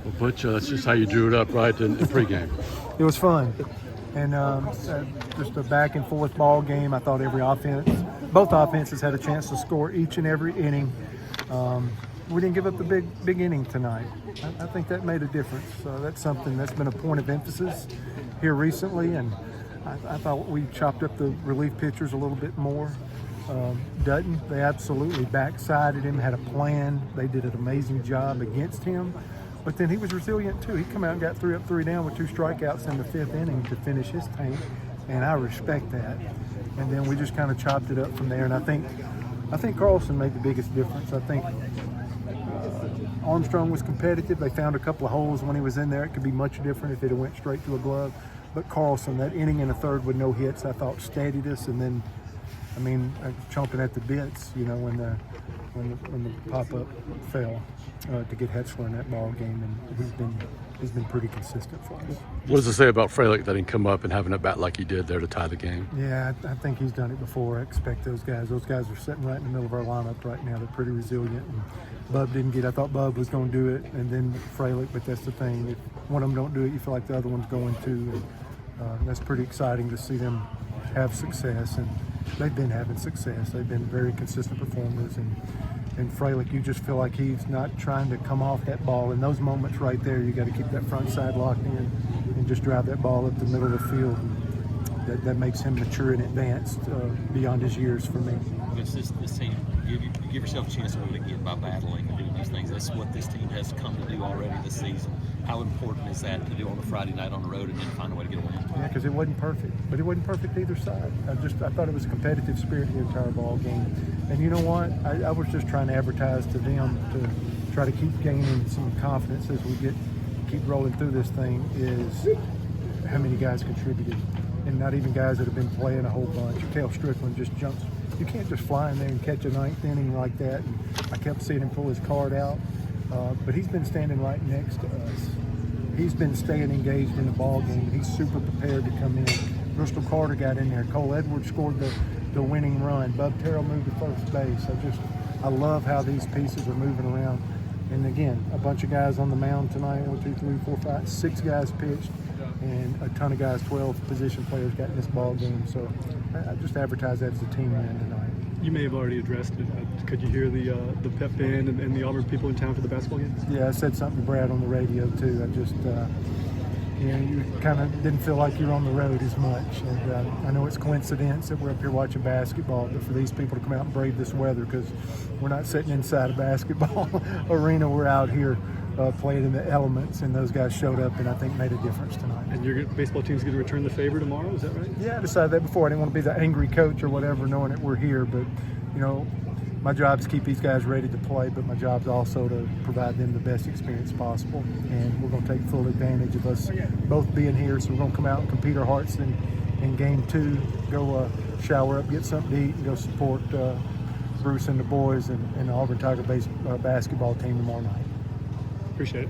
Well, Butch, that's just how you drew it up, right, in pregame. It was fun, and just a back and forth ball game. I thought both offenses had a chance to score each and every inning. We didn't give up the big inning tonight. I think that made a difference. That's something that's been a point of emphasis here recently, and I thought we chopped up the relief pitchers a little bit more. Dutton, they absolutely backsided him, had a plan. They did an amazing job against him. But then he was resilient too. He come out and got 3 up, 3 down with 2 strikeouts in the 5th inning to finish his tank, and I respect that. And then we just kind of chopped it up from there. And I think Carlson made the biggest difference. I think Armstrong was competitive. They found a couple of holes when he was in there. It could be much different if it had went straight to a glove. But Carlson, that inning and a third with no hits, I thought steadied us. And then, chomping at the bits, when the pop-up fell to get Hetzler in that ball game, and he's been pretty consistent for us. What does it say about Frelick that he can come up and having a bat like he did there to tie the game? Yeah, I think he's done it before. I expect those guys. Those guys are sitting right in the middle of our lineup right now. They're pretty resilient. And Bub didn't get. I thought Bub was going to do it, and then Frelick. But that's the thing. If one of them don't do it, you feel like the other one's going to. And that's pretty exciting to see them have success, and they've been having success. They've been very consistent performers, and Frelick, you just feel like he's not trying to come off that ball. In those moments right there, you got to keep that front side locked in and just drive that ball up the middle of the field. That makes him mature and advanced beyond his years for me. This team, you give yourself a chance to win again by battling and doing these things. That's what this team has come to do already this season. How important is that to do on a Friday night on the road and then find a way to get a win? Yeah, because it wasn't perfect, but it wasn't perfect either side. I thought it was a competitive spirit the entire ball game. And you know what? I was just trying to advertise to them to try to keep gaining some confidence as we keep rolling through this thing, is how many guys contributed. And not even guys that have been playing a whole bunch. Cale Strickland just jumps. You can't just fly in there and catch a 9th inning like that. And I kept seeing him pull his card out. But he's been standing right next to us. He's been staying engaged in the ball game. He's super prepared to come in. Bristol Carter got in there. Cole Edwards scored the winning run. Bub Terrell moved to first base. I love how these pieces are moving around. And again, a bunch of guys on the mound tonight. 1, 2, 3, 4, 5, 6 guys pitched, and a ton of guys, 12 position players got in this ball game. So I just advertise that as a team win tonight. You may have already addressed it. Could you hear the pep band and the Auburn people in town for the basketball game? Yeah, I said something to Brad on the radio too. I just, you kind of didn't feel like you're on the road as much. And I know it's coincidence that we're up here watching basketball, but for these people to come out and brave this weather, because we're not sitting inside a basketball arena, we're out here playing in the elements, and those guys showed up and I think made a difference tonight. And your baseball team's going to return the favor tomorrow, is that right? Yeah, I decided that before. I didn't want to be the angry coach or whatever, knowing that we're here, but my job is to keep these guys ready to play, but my job is also to provide them the best experience possible, and we're going to take full advantage of us both being here. So we're going to come out and compete our hearts in game 2, go shower up, get something to eat, and go support Bruce and the boys and the Auburn Tiger basketball team tomorrow night. Appreciate it.